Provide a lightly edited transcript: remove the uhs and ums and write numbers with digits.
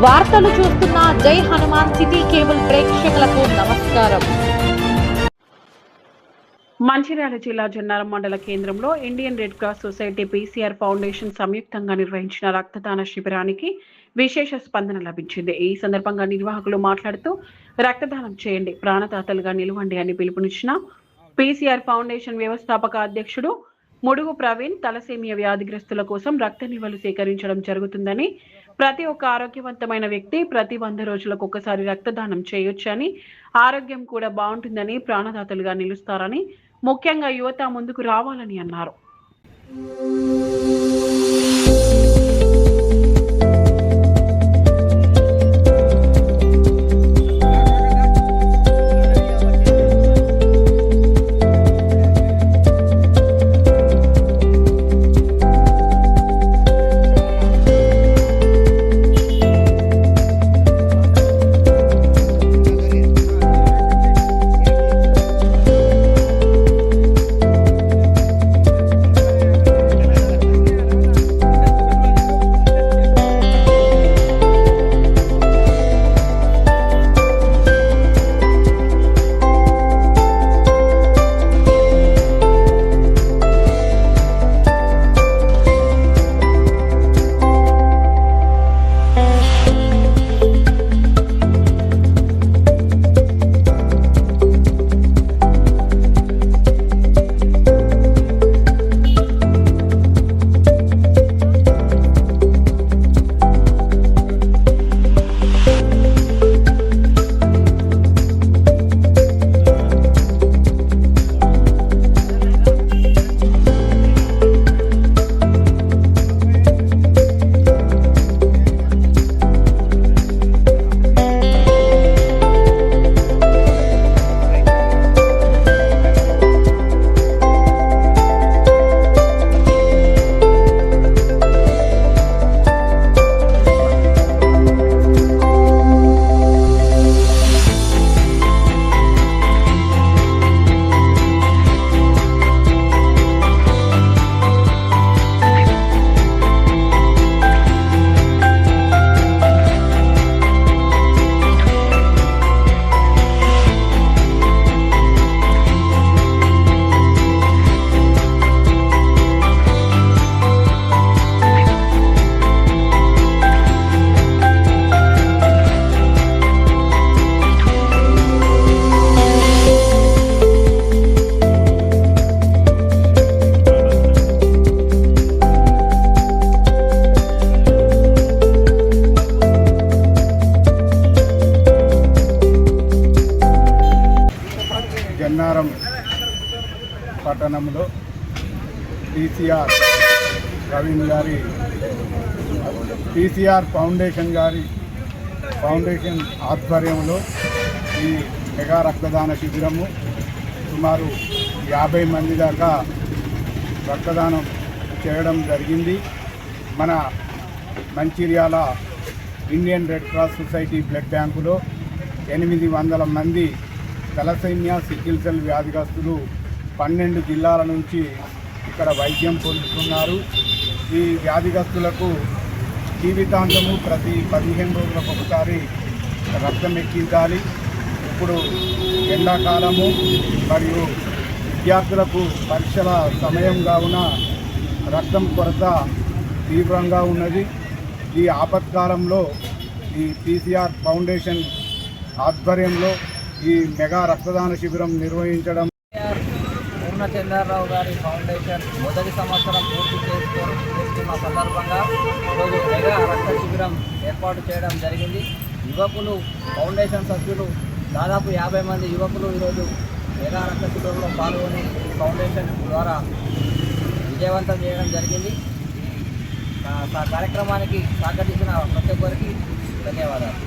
వార్తలు చూస్తున్న జై హనుమాన్ సిటీ కేబుల్ ప్రేక్షకులకు నమస్కారం. మంచిర్యాల జిల్లా జన్నారం మండల కేంద్రంలో Indian red cross society PCR foundation సంయుక్తంగా నిర్వహించిన రక్తదాన శిబిరానికి విశేష స్పందన లభించింది. ఈ సందర్భంగా నిర్వాహకులు మాట్లాడుతూ రక్తదానం చేయండి, ప్రాణదాతలుగా నిలవండి అని పిలుపునిచ్చిన పీసీఆర్ ఫౌండేషన్ వ్యవస్థాపక అధ్యక్షుడు ముడుగు ప్రవీణ్ తలసేమియా వ్యాధిగ్రస్తుల కోసం రక్త నిల్వలు సేకరించడం జరుగుతుందని, ప్రతి ఒక్క ఆరోగ్యవంతమైన వ్యక్తి ప్రతి 100 రోజులకు ఒకసారి రక్తదానం చేయొచ్చని, ఆరోగ్యం కూడా బాగుంటుందని, ప్రాణదాతలుగా నిలుస్తారని, ముఖ్యంగా యువత ముందుకు రావాలని అన్నారు. జన్నారం పట్టణంలో పీసీఆర్ ప్రవీణ్ గారి పీసీఆర్ ఫౌండేషన్ ఆధ్వర్యంలో ఈ మెగా రక్తదాన శిబిరము సుమారు 50 మంది దాకా రక్తదానం చేయడం జరిగింది. మన Mancherial Indian red cross society blood బ్యాంకులో 800 మంది తలసేమియా సికిల్ సెల్ వ్యాధిగ్రస్తులు 12 జిల్లాల నుంచి ఇక్కడ వైద్యం పొందుతున్నారు. ఈ వ్యాధిగ్రస్తులకు జీవితాంతము ప్రతి 15 రోజులకు ఒకసారి రక్తం ఎక్కించాలి. ఇప్పుడు ఎండాకాలము మరియు విద్యార్థులకు పరీక్షల సమయం కావున రక్తం కొరత తీవ్రంగా ఉన్నది. ఈ ఆపత్కాలంలో ఈ పీసీఆర్ ఫౌండేషన్ ఆధ్వర్యంలో ఈ మెగా రక్తదాన శిబిరం నిర్వహించడం. పూర్ణచంద్రరావు గారి ఫౌండేషన్ మొదటి సంవత్సరం పూర్తి చేస్తున్న సందర్భంగా ఈరోజు మెగా రక్త శిబిరం ఏర్పాటు చేయడం జరిగింది. యువకులు ఫౌండేషన్ సభ్యులు దాదాపు 50 మంది యువకులు ఈరోజు మెగా రక్త శిబిరంలో పాల్గొని ఫౌండేషన్ ద్వారా విజయవంతం చేయడం జరిగింది. కార్యక్రమానికి సహకరించిన ప్రతి ఒక్కరికి ధన్యవాదాలు.